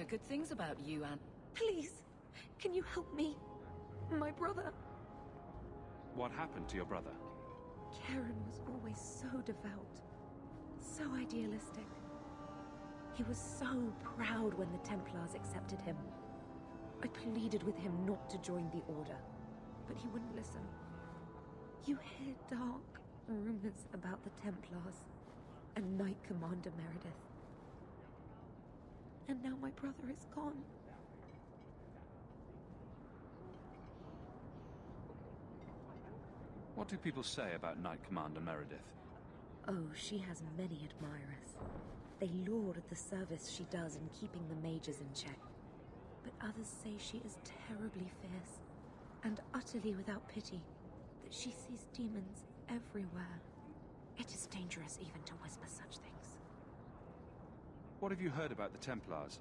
hear good things about you, and... Please, can you help me? My brother... What happened to your brother? Karen was always so devout, so idealistic. He was so proud when the Templars accepted him. I pleaded with him not to join the Order, but he wouldn't listen. You hear dark rumors about the Templars and Knight Commander Meredith. And now my brother is gone. What do people say about Knight Commander Meredith? Oh, she has many admirers. They laud the service she does in keeping the mages in check. But others say she is terribly fierce and utterly without pity, that she sees demons everywhere. It is dangerous even to whisper such things. What have you heard about the Templars?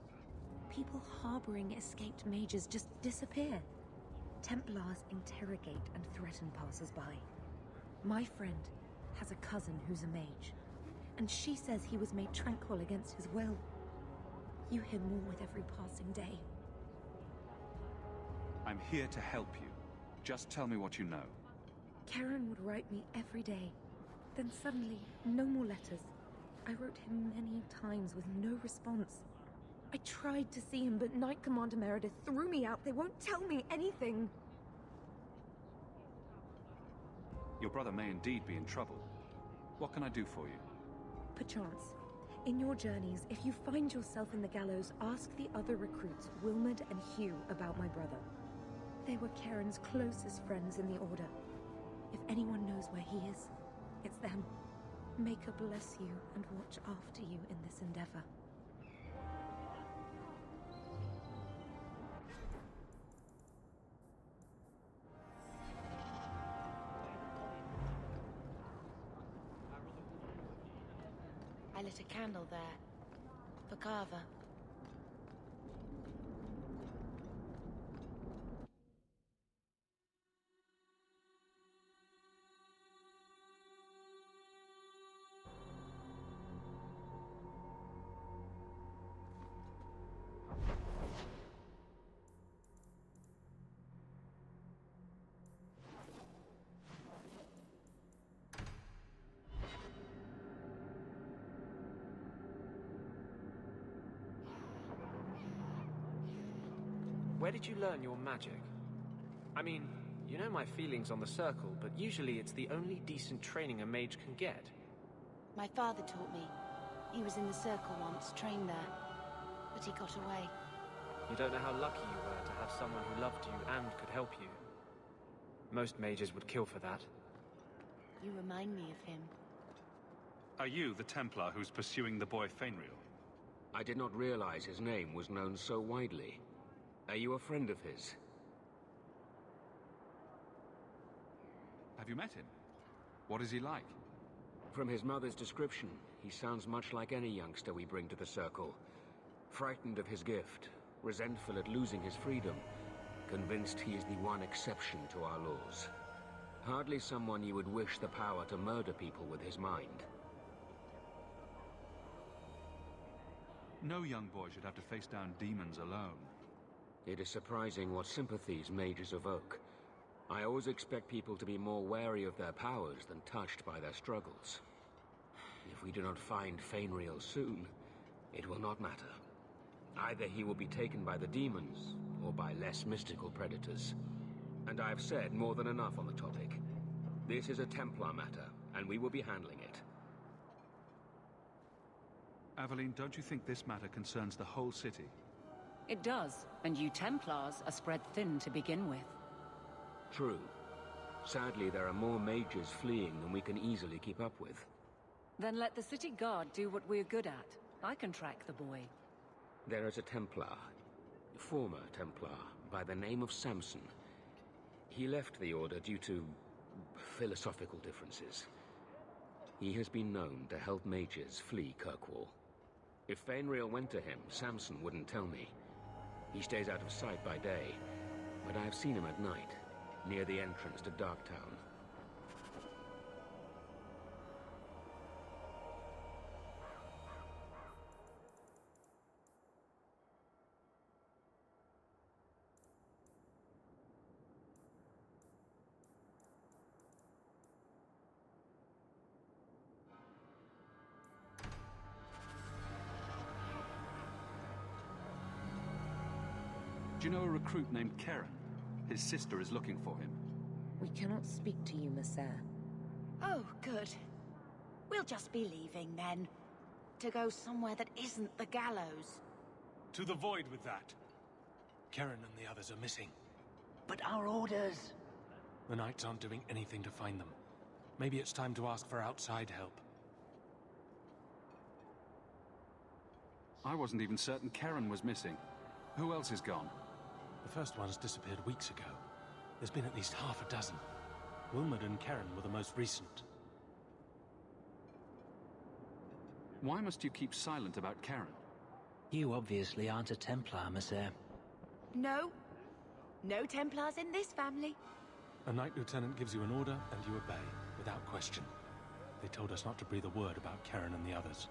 People harboring escaped mages just disappear. Templars interrogate and threaten passers-by. My friend has a cousin who's a mage, and she says he was made tranquil against his will. You hear more with every passing day. I'm here to help you. Just tell me what you know. Karen would write me every day. Then suddenly, no more letters. I wrote him many times with no response. I tried to see him, but Knight Commander Meredith threw me out. They won't tell me anything. Your brother may indeed be in trouble. What can I do for you? Perchance. In your journeys, if you find yourself in the gallows, ask the other recruits, Wilmerd and Hugh, about my brother. They were Karen's closest friends in the Order. If anyone knows where he is, it's them. May God bless you and watch after you in this endeavor. I lit a candle there, for Carver. Where did you learn your magic? I mean, you know my feelings on the Circle, but usually it's the only decent training a mage can get. My father taught me. He was in the Circle once, trained there. But he got away. You don't know how lucky you were to have someone who loved you and could help you. Most mages would kill for that. You remind me of him. Are you the Templar who's pursuing the boy Fainriel? I did not realize his name was known so widely. Are you a friend of his? Have you met him? What is he like? From his mother's description, he sounds much like any youngster we bring to the Circle. Frightened of his gift, resentful at losing his freedom, convinced he is the one exception to our laws. Hardly someone you would wish the power to murder people with his mind. No young boy should have to face down demons alone. It is surprising what sympathies mages evoke. I always expect people to be more wary of their powers than touched by their struggles. If we do not find Fainriel soon, it will not matter. Either he will be taken by the demons, or by less mystical predators. And I have said more than enough on the topic. This is a Templar matter, and we will be handling it. Aveline, don't you think this matter concerns the whole city? It does, and you Templars are spread thin to begin with. True. Sadly, there are more mages fleeing than we can easily keep up with. Then let the city guard do what we're good at. I can track the boy. There is a Templar, former Templar, by the name of Samson. He left the Order due to philosophical differences. He has been known to help mages flee Kirkwall. If Fainriel went to him, Samson wouldn't tell me. He stays out of sight by day, but I have seen him at night, near the entrance to Darktown. Do you know a recruit named Karen? His sister is looking for him. We cannot speak to you, Messer. Oh, good. We'll just be leaving then. To go somewhere that isn't the gallows. To the void with that. Karen and the others are missing. But our orders... The Knights aren't doing anything to find them. Maybe it's time to ask for outside help. I wasn't even certain Karen was missing. Who else is gone? The first ones disappeared weeks ago. There's been at least half a dozen. Wilmot and Karen were the most recent. Why must you keep silent about Karen? You obviously aren't a Templar, Messer. No. No Templars in this family. A Knight Lieutenant gives you an order, and you obey, without question. They told us not to breathe a word about Karen and the others.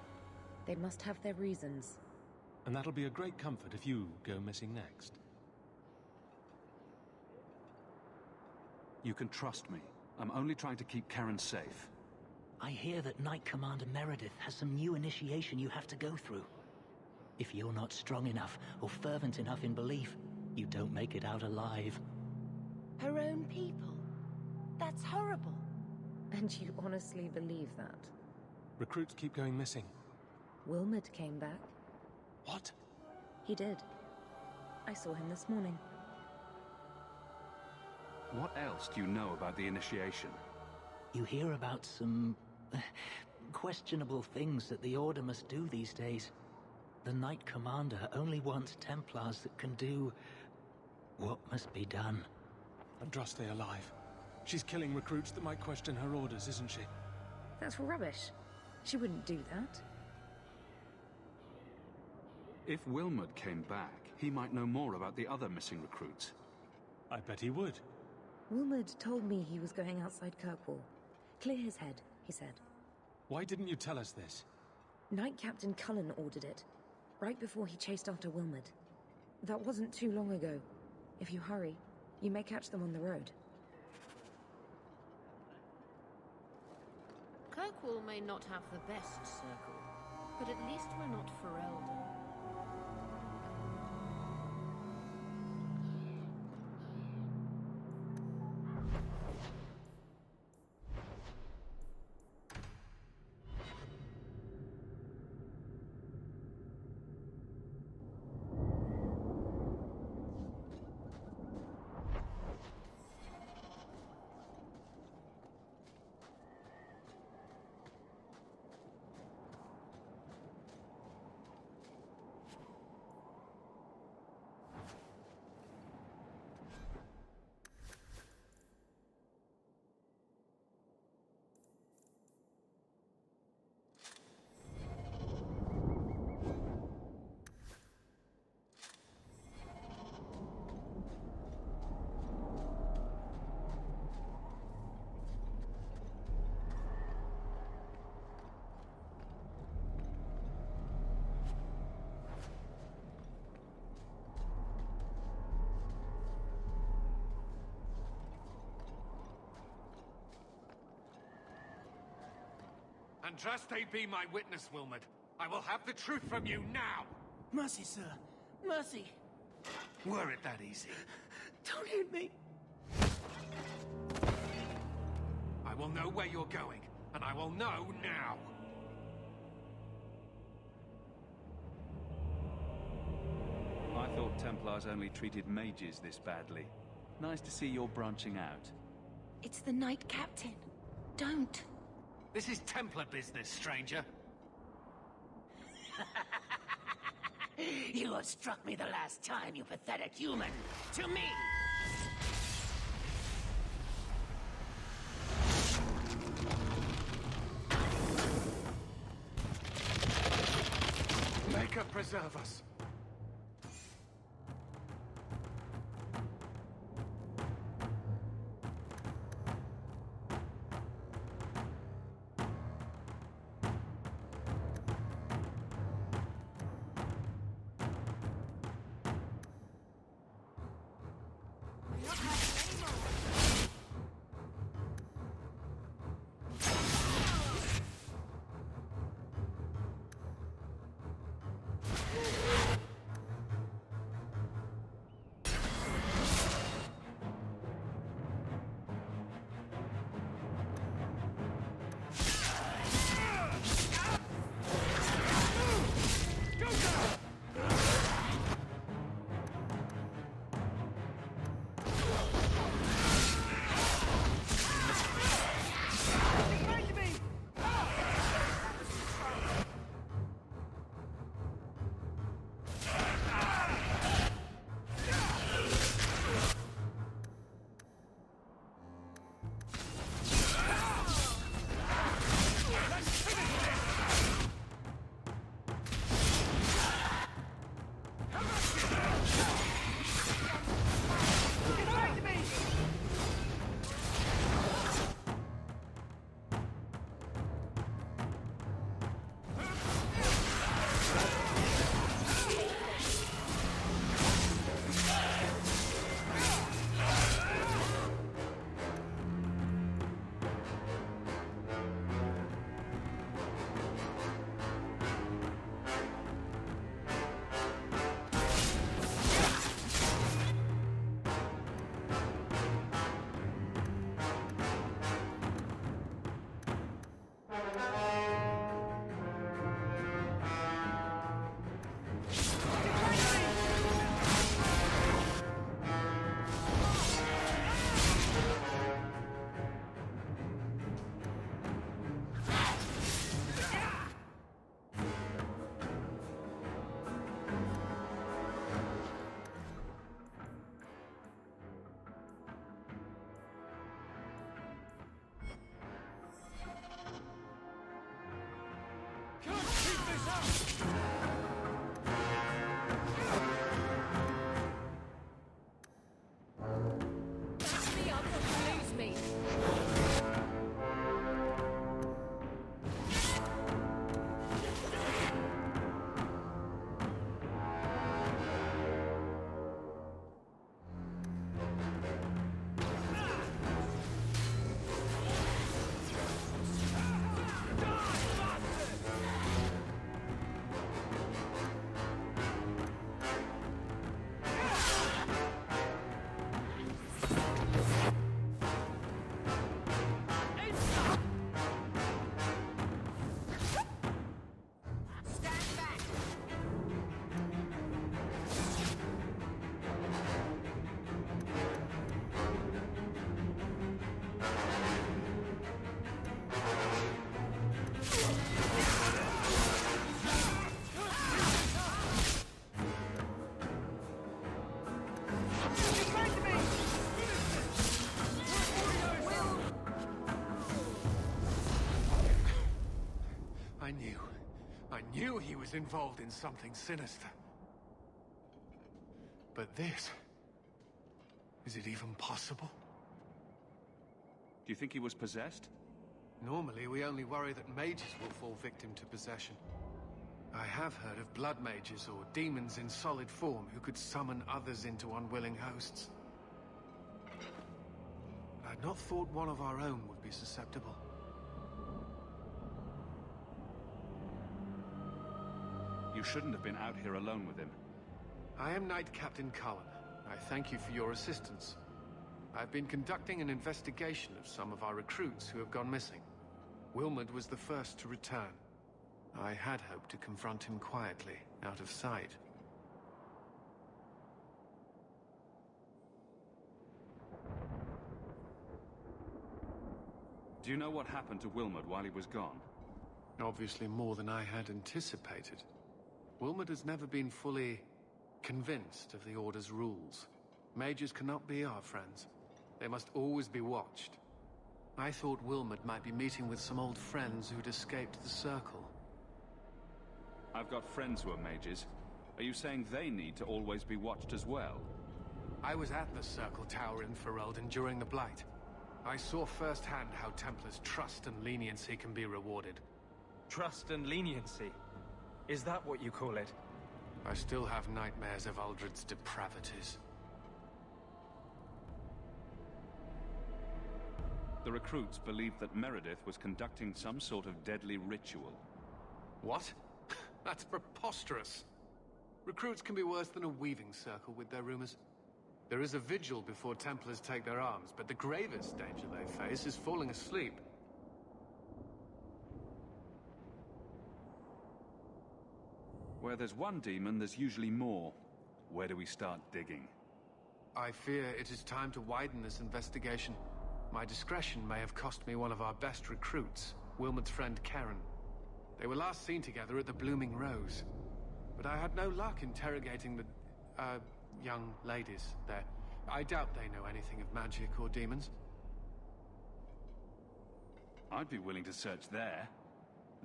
They must have their reasons. And that'll be a great comfort if you go missing next. You can trust me. I'm only trying to keep Karen safe. I hear that Knight Commander Meredith has some new initiation you have to go through. If you're not strong enough or fervent enough in belief, you don't make it out alive. Her own people. That's horrible. And you honestly believe that? Recruits keep going missing. Wilmot came back. What? He did. I saw him this morning. What else do you know about the initiation? You hear about some... questionable things that the Order must do these days. The Knight Commander only wants Templars that can do... what must be done. Andraste alive. She's killing recruits that might question her orders, isn't she? That's rubbish. She wouldn't do that. If Wilmot came back, he might know more about the other missing recruits. I bet he would. Wilmot told me he was going outside Kirkwall. Clear his head, he said. Why didn't you tell us this? Knight Captain Cullen ordered it, right before he chased after Wilmot. That wasn't too long ago. If you hurry, you may catch them on the road. Kirkwall may not have the best circle, but at least we're not Ferelden. Andraste be my witness, Wilmot. I will have the truth from you now! Mercy, sir. Mercy. Were it that easy? Don't hit me. I will know where you're going, and I will know now! I thought Templars only treated mages this badly. Nice to see you're branching out. It's the Knight Captain. Don't. This is Templar business, stranger. You have struck me the last time, you pathetic human. To me! Maker preserve us. Back me up or you lose me. I knew he was involved in something sinister. But this... is it even possible? Do you think he was possessed? Normally, we only worry that mages will fall victim to possession. I have heard of blood mages or demons in solid form who could summon others into unwilling hosts. I'd not thought one of our own would be susceptible. You shouldn't have been out here alone with him. I am Knight Captain Cullen. I thank you for your assistance. I've been conducting an investigation of some of our recruits who have gone missing. Wilmot was the first to return. I had hoped to confront him quietly, out of sight. Do you know what happened to Wilmot while he was gone? Obviously more than I had anticipated. Wilmot has never been fully convinced of the Order's rules. Mages cannot be our friends. They must always be watched. I thought Wilmot might be meeting with some old friends who'd escaped the Circle. I've got friends who are mages. Are you saying they need to always be watched as well? I was at the Circle Tower in Ferelden during the Blight. I saw firsthand how Templars' trust and leniency can be rewarded. Trust and leniency? Is that what you call it? I still have nightmares of Uldred's depravities. The recruits believed that Meredith was conducting some sort of deadly ritual. What? That's preposterous. Recruits can be worse than a weaving circle with their rumors. There is a vigil before Templars take their arms, but the gravest danger they face is falling asleep. Where there's one demon, there's usually more. Where do we start digging? I fear it is time to widen this investigation. My discretion may have cost me one of our best recruits, Wilmot's friend Karen. They were last seen together at the Blooming Rose. But I had no luck interrogating the, young ladies there. I doubt they know anything of magic or demons. I'd be willing to search there.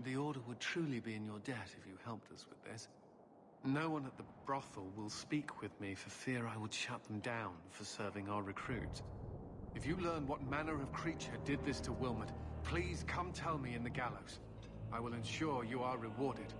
The Order would truly be in your debt if you helped us with this. No one at the brothel will speak with me for fear I would shut them down for serving our recruits. If you learn what manner of creature did this to Wilmot, please come tell me in the gallows. I will ensure you are rewarded.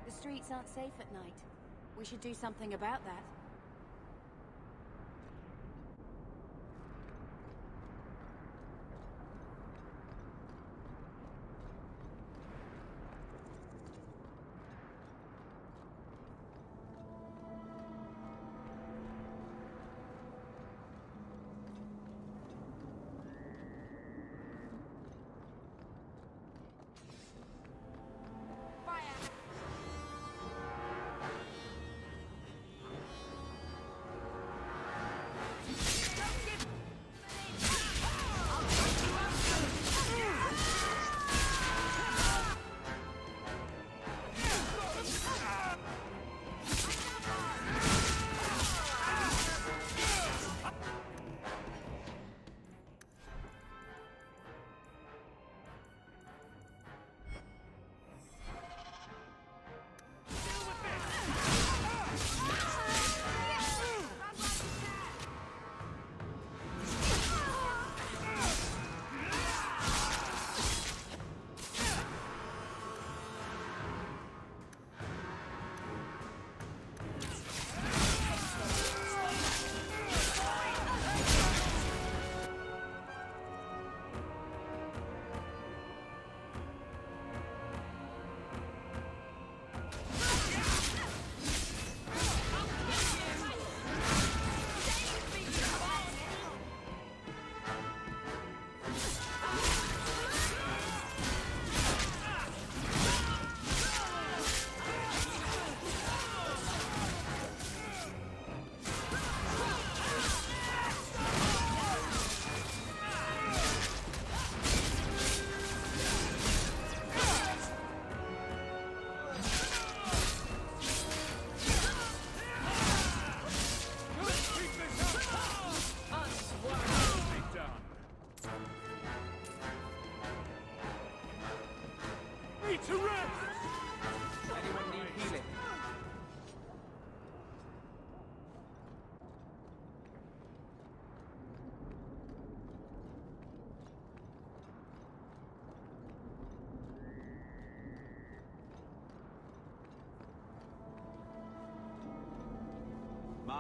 The streets aren't safe at night. We should do something about that.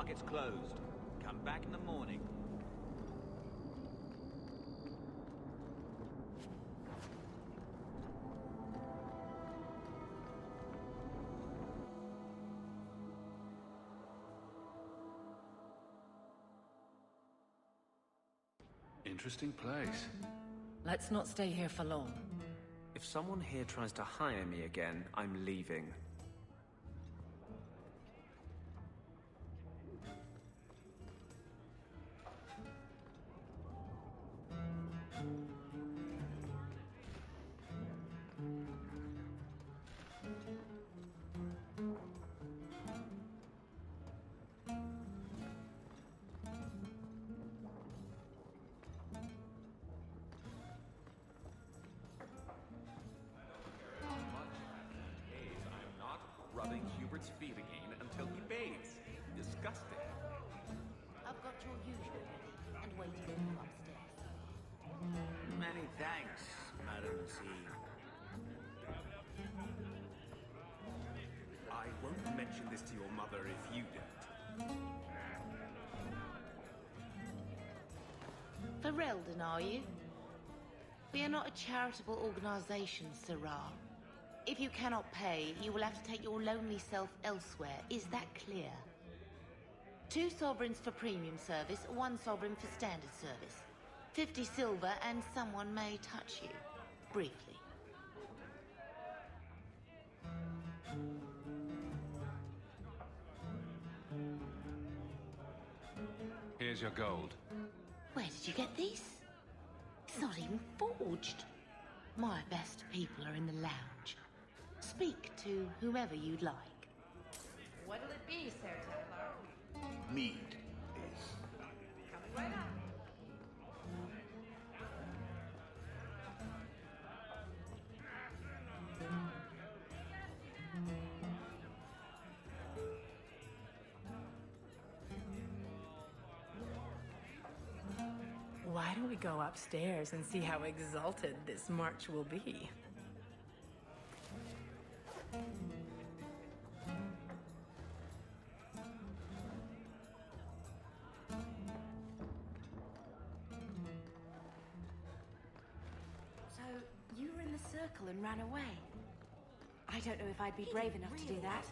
market's closed. Come back in the morning. Interesting place. Let's not stay here for long. If someone here tries to hire me again, I'm leaving. Rubbing Hubert's feet again until he bathes. Disgusting. I've got your usual ready and waiting for you upstairs. Many thanks, Madam C. I won't mention this to your mother if you don't. Ferelden, are you? We are not a charitable organization, Sirrah. If you cannot pay, you will have to take your lonely self elsewhere. Is that clear? 2 sovereigns for premium service, 1 sovereign for standard service. 50 silver and someone may touch you. Briefly. Here's your gold. Where did you get these? It's not even forged. My best people are in the lounge. Speak to whomever you'd like. What'll it be, Sir Templar? Mead, please. Coming right up. Why don't we go upstairs and see how exalted this march will be? So, you were in the circle and ran away. I don't know if I'd be brave enough to do that.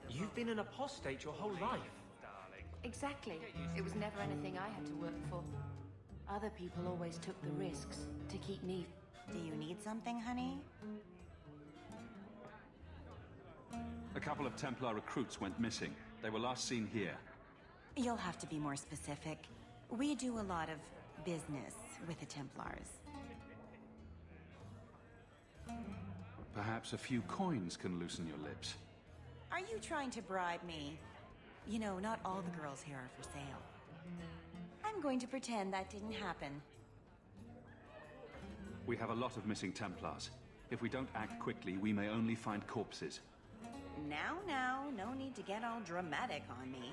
You've been an apostate your whole life. Exactly. It was never anything I had to work for. Other people always took the risks to keep me. Do you need something, honey? A couple of Templar recruits went missing. They were last seen here. You'll have to be more specific. We do a lot of business with the Templars. Perhaps a few coins can loosen your lips. Are you trying to bribe me? You know, not all the girls here are for sale. I'm going to pretend that didn't happen. We have a lot of missing Templars. If we don't act quickly, we may only find corpses. Now, no need to get all dramatic on me.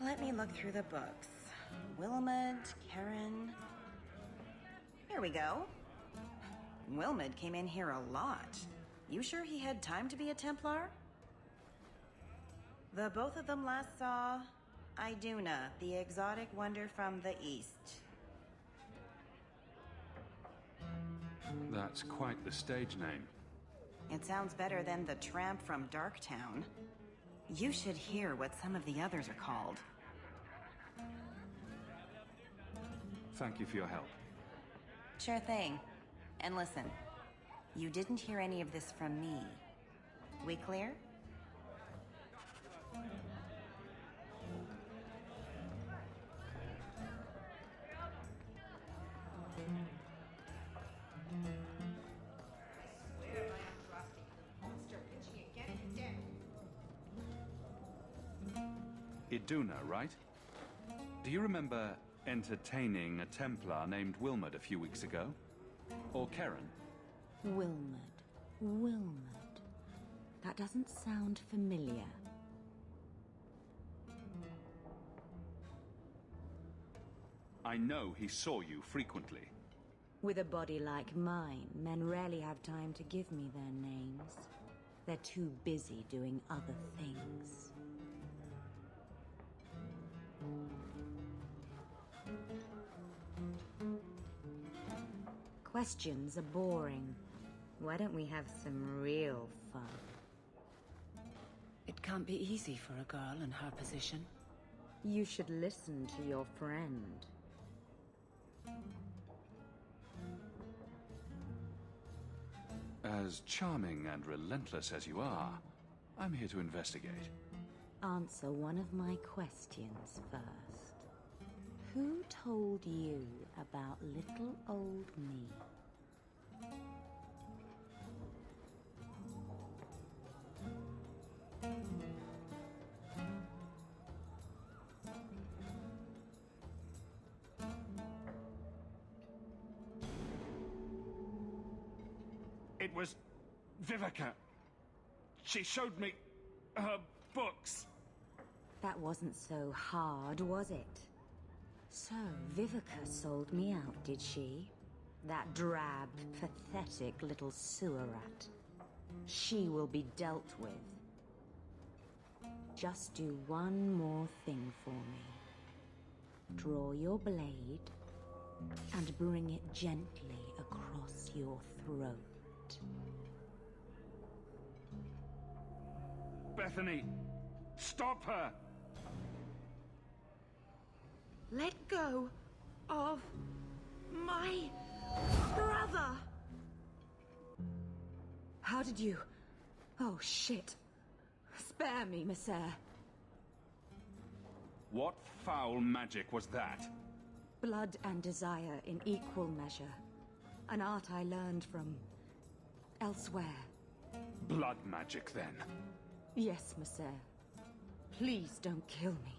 Let me look through the books. Wilmot, Karen... Here we go. Wilmot came in here a lot. You sure he had time to be a Templar? The both of them last saw Iduna, the exotic wonder from the east. That's quite the stage name. It sounds better than the tramp from Darktown. You should hear what some of the others are called. Thank you for your help. Sure thing. And listen, you didn't hear any of this from me. We clear? Iduna, right? Do you remember entertaining a Templar named Wilmot a few weeks ago? Or Karen? Wilmot. That doesn't sound familiar. I know he saw you frequently. With a body like mine, men rarely have time to give me their names. They're too busy doing other things. Questions are boring. Why don't we have some real fun? It can't be easy for a girl in her position. You should listen to your friend. As charming and relentless as you are, I'm here to investigate. Answer one of my questions first. Who told you about little old me? It was Vivica. She showed me her books. That wasn't so hard, was it? So, Vivica sold me out, did she? That drab, pathetic little sewer rat. She will be dealt with. Just do one more thing for me. Draw your blade and bring it gently across your throat. Bethany, stop her! Let go of my brother! How did you... Oh, shit. Spare me, Messer. What foul magic was that? Blood and desire in equal measure. An art I learned from... elsewhere. Blood magic, then? Yes, Messer. Please don't kill me.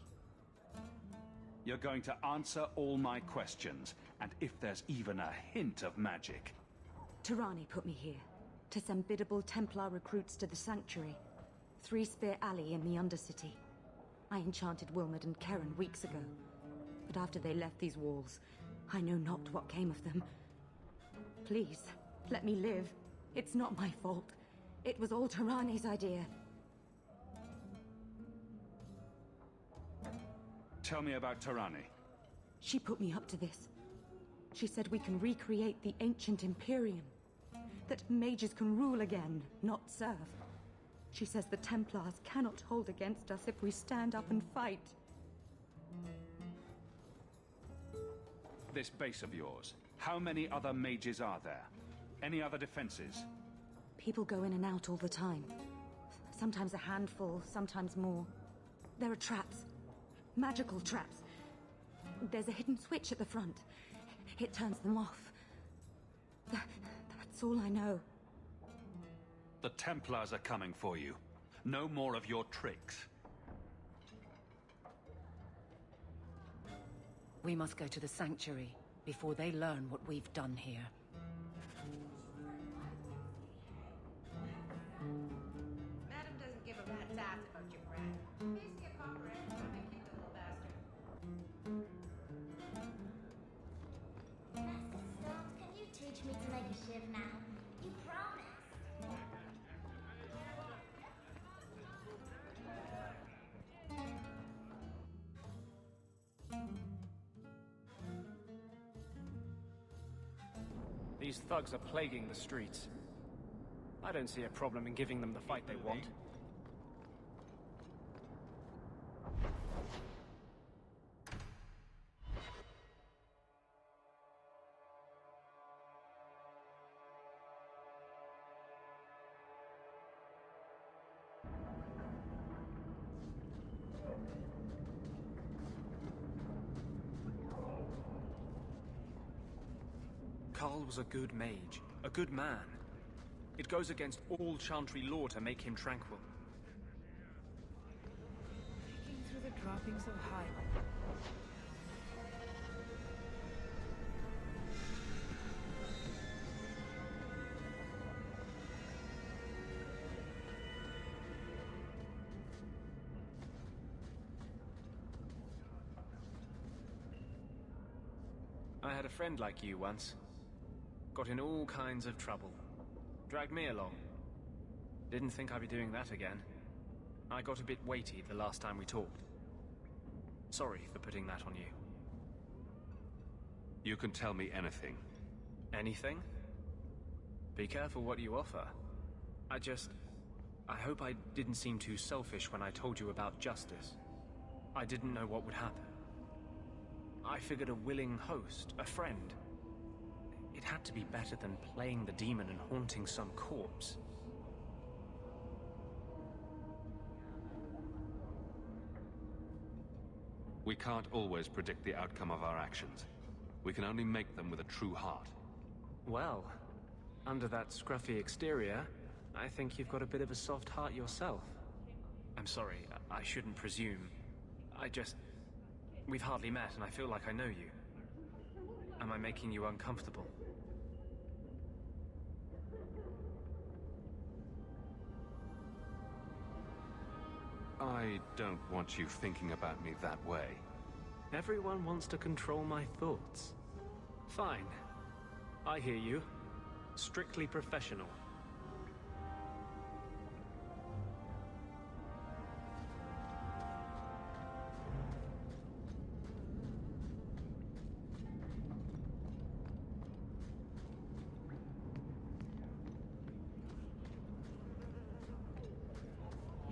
You're going to answer all my questions, and if there's even a hint of magic... Tirani put me here, to send biddable Templar recruits to the Sanctuary. 3 Spear Alley in the Undercity. I enchanted Wilmot and Karen weeks ago. But after they left these walls, I know not what came of them. Please, let me live. It's not my fault. It was all Tirani's idea. Tell me about Tirani. She put me up to this. She said we can recreate the ancient Imperium. That mages can rule again, not serve. She says the Templars cannot hold against us if we stand up and fight. This base of yours, how many other mages are there? Any other defenses? People go in and out all the time. Sometimes a handful, sometimes more. There are traps. Magical traps. There's a hidden switch at the front. It turns them off. That's all I know. The Templars are coming for you. No more of your tricks. We must go to the Sanctuary before they learn what we've done here. Madam doesn't give a rat's ass about your brat. Basically a copperhead trying to kick the little bastard. Master Stones, can you teach me to make a shiv now? You promised. These thugs are plaguing the streets. I don't see a problem in giving them the fight they want. Carl was a good mage, a good man. It goes against all Chantry law to make him tranquil. Picking through the droppings of hype. I had a friend like you once. Got in all kinds of trouble. Dragged me along. Didn't think I'd be doing that again. I got a bit weighty the last time we talked. Sorry for putting that on you. You can tell me anything. Anything? Be careful what you offer. I hope I didn't seem too selfish when I told you about justice. I didn't know what would happen. I figured a willing host, a friend. It had to be better than playing the demon and haunting some corpse. We can't always predict the outcome of our actions. We can only make them with a true heart. Well, under that scruffy exterior, I think you've got a bit of a soft heart yourself. I'm sorry, I shouldn't presume. We've hardly met and I feel like I know you. Am I making you uncomfortable? I don't want you thinking about me that way. Everyone wants to control my thoughts. Fine. I hear you. Strictly professional.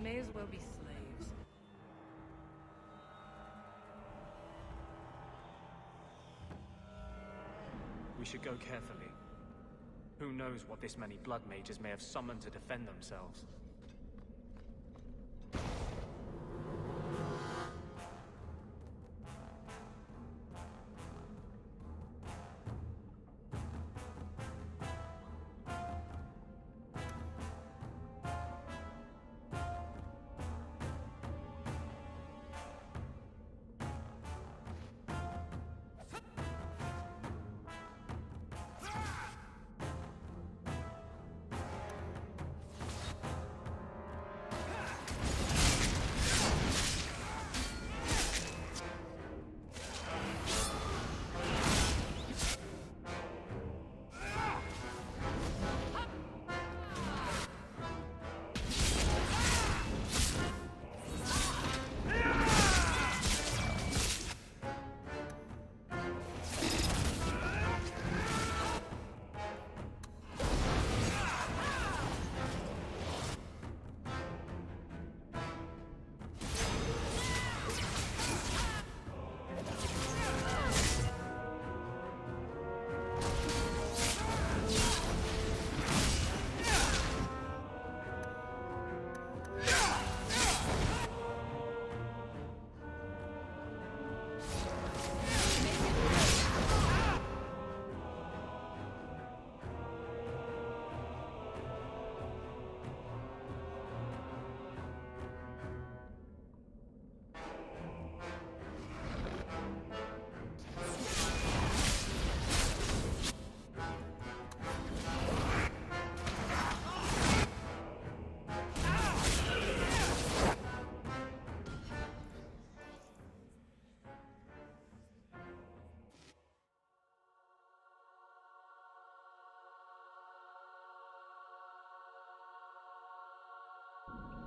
May as well be slaves. We should go carefully. Who knows what this many blood mages may have summoned to defend themselves.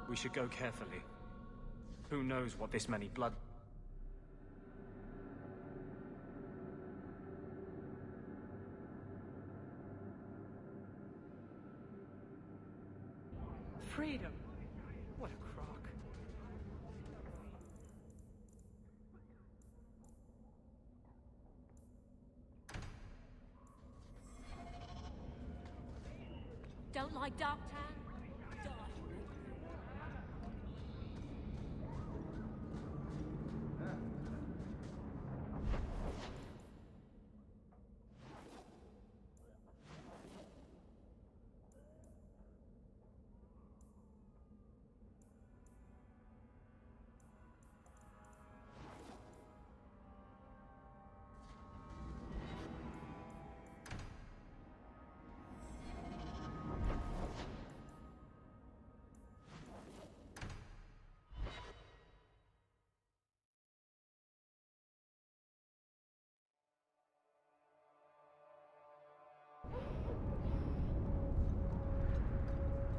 We should go carefully. Who knows what this many blood... Freedom. What a crock. Don't like Dark Town?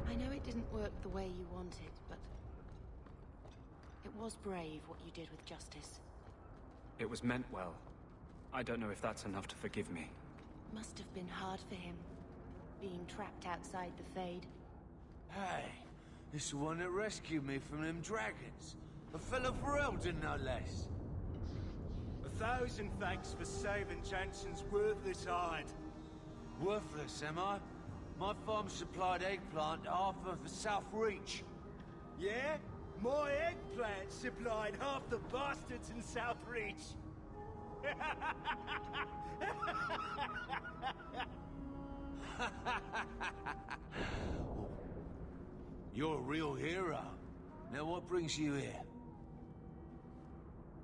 I know it didn't work the way you wanted, but it was brave what you did with justice. It was meant well. I don't know if that's enough to forgive me. Must have been hard for him, being trapped outside the Fade. Hey, it's the one that rescued me from them dragons. A fellow Ferelden, no less. 1,000 thanks for saving Jensen's worthless hide. Worthless, am I? My farm supplied eggplant to half of the South Reach. Yeah? My eggplant supplied half the bastards in South Reach. You're a real hero. Now what brings you here?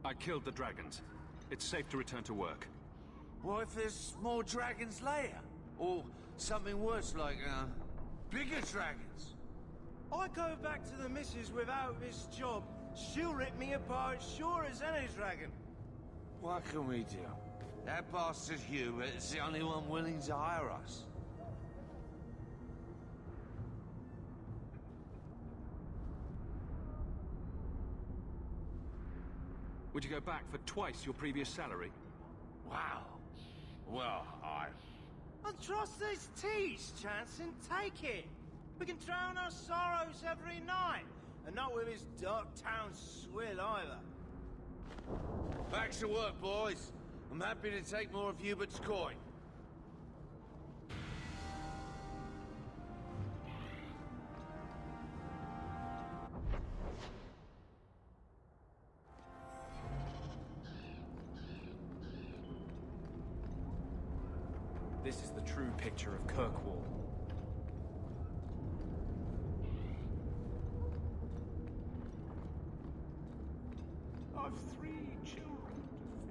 I killed the dragons. It's safe to return to work. What if there's more dragons later? Or something worse like, bigger dragons? I go back to the missus without this job. She'll rip me apart sure as any dragon. What can we do? That bastard Hubert is the only one willing to hire us. Would you go back for twice your previous salary? Wow. Well, I trust these teas, Jansen. Take it. We can drown our sorrows every night. And not with his dark town swill either. Back to work, boys. I'm happy to take more of Hubert's coin. This is the true picture of Kirkwall. I've 3 children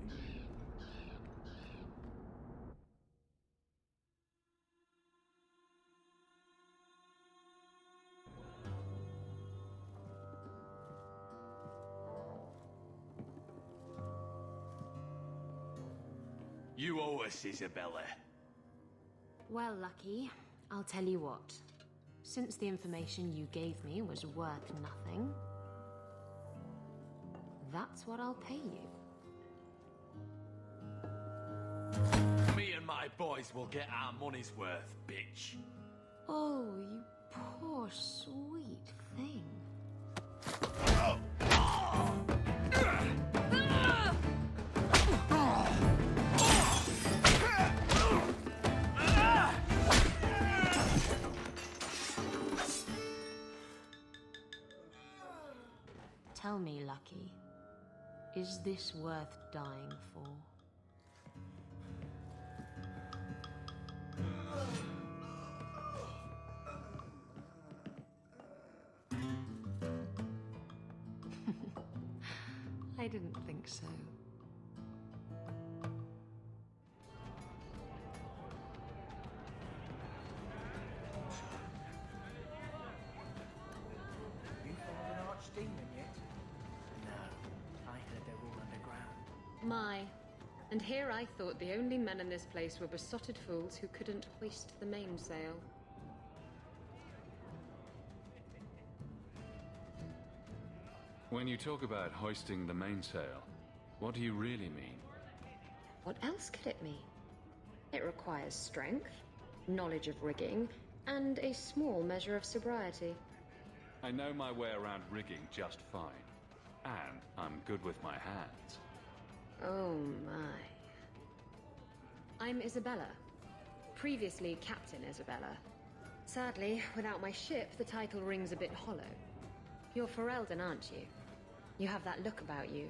to feed. You owe us, Isabella. Well, Lucky, I'll tell you what. Since the information you gave me was worth nothing, that's what I'll pay you. Me and my boys will get our money's worth, bitch. Oh, you poor sweet thing. Tell me, Lucky, is this worth dying for? I didn't think so. You found an archdemon yet? No. I heard they're all underground. My. And here I thought the only men in this place were besotted fools who couldn't hoist the mainsail. When you talk about hoisting the mainsail, what do you really mean? What else could it mean? It requires strength, knowledge of rigging, and a small measure of sobriety. I know my way around rigging just fine. And I'm good with my hands. Oh my. I'm Isabella. Previously Captain Isabella. Sadly, without my ship, the title rings a bit hollow. You're Ferelden, aren't you? You have that look about you.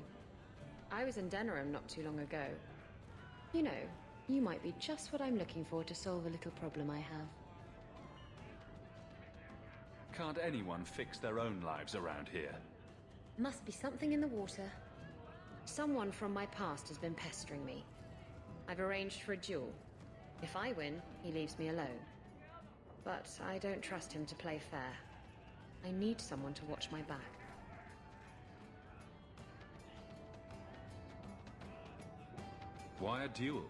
I was in Denerim not too long ago. You know, you might be just what I'm looking for to solve a little problem I have. Can't anyone fix their own lives around here? Must be something in the water. Someone from my past has been pestering me. I've arranged for a duel. If I win, he leaves me alone. But I don't trust him to play fair. I need someone to watch my back. Why a duel?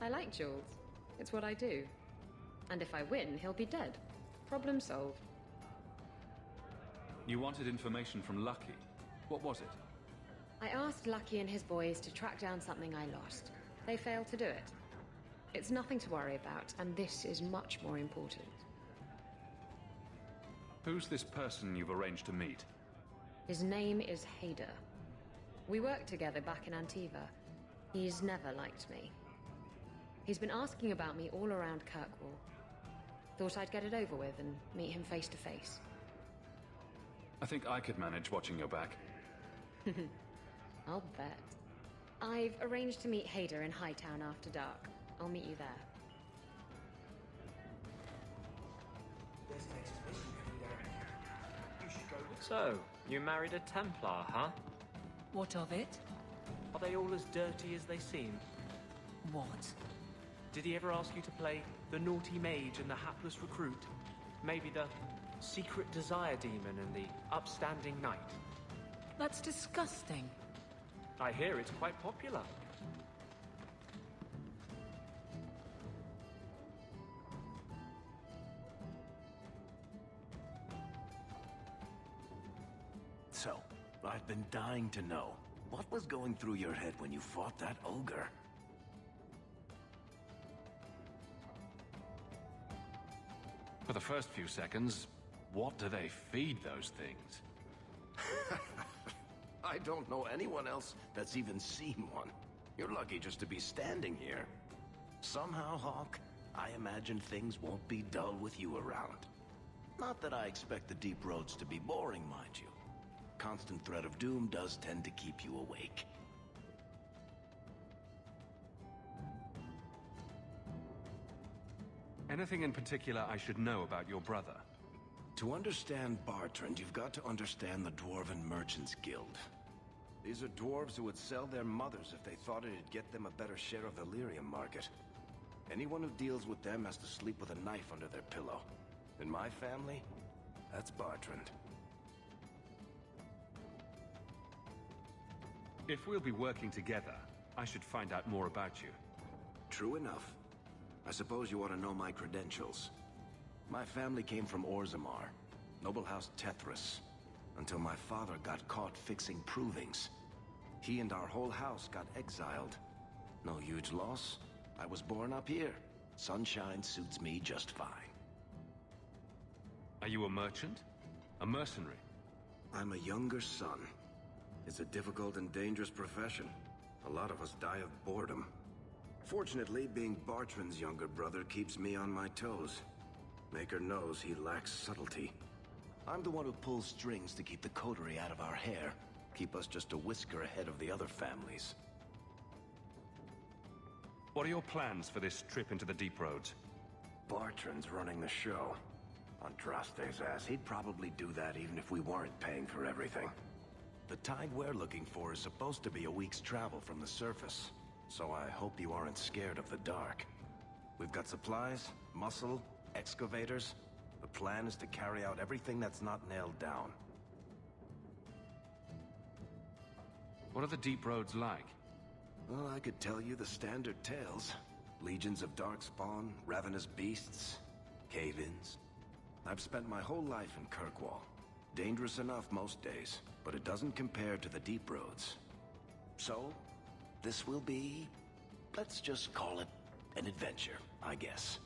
I like duels. It's what I do. And if I win, he'll be dead. Problem solved. You wanted information from Lucky. What was it? I asked Lucky and his boys to track down something I lost. They failed to do it. It's nothing to worry about, and this is much more important. Who's this person you've arranged to meet? His name is Hader. We worked together back in Antiva. He's never liked me. He's been asking about me all around Kirkwall. Thought I'd get it over with and meet him face to face. I think I could manage watching your back. I'll bet. I've arranged to meet Hader in Hightown after dark. I'll meet you there. So, you married a Templar, huh? What of it? Are they all as dirty as they seem? What? Did he ever ask you to play the naughty mage and the hapless recruit? Maybe the secret desire demon and the upstanding knight? That's disgusting. I hear it's quite popular. So, I've been dying to know, what was going through your head when you fought that ogre? For the first few seconds, what do they feed those things? I don't know anyone else that's even seen one. You're lucky just to be standing here. Somehow, Hawk, I imagine things won't be dull with you around. Not that I expect the deep roads to be boring, mind you. Constant threat of doom does tend to keep you awake. Anything in particular I should know about your brother? To understand Bartrand, you've got to understand the Dwarven Merchants Guild. These are dwarves who would sell their mothers if they thought it'd get them a better share of the lyrium market. Anyone who deals with them has to sleep with a knife under their pillow. In my family, that's Bartrand. If we'll be working together, I should find out more about you. True enough. I suppose you ought to know my credentials. My family came from Orzammar, noble house Tethras, until my father got caught fixing provings. He and our whole house got exiled. No huge loss. I was born up here. Sunshine suits me just fine. Are you a merchant? A mercenary? I'm a younger son. It's a difficult and dangerous profession. A lot of us die of boredom. Fortunately, being Bartrand's younger brother keeps me on my toes. Maker knows he lacks subtlety. I'm the one who pulls strings to keep the coterie out of our hair, keep us just a whisker ahead of the other families. What are your plans for this trip into the deep roads? Bartrand's running the show. Andraste's ass, he'd probably do that even if we weren't paying for everything. The tide we're looking for is supposed to be a week's travel from the surface, so I hope you aren't scared of the dark. We've got supplies, muscle, excavators. The plan is to carry out everything that's not nailed down. What are the deep roads like? Well, I could tell you the standard tales. Legions of darkspawn, ravenous beasts, cave-ins. I've spent my whole life in Kirkwall. Dangerous enough most days, but it doesn't compare to the deep roads. So, this will be, let's just call it an adventure, I guess.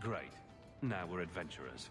Great. Now we're adventurers.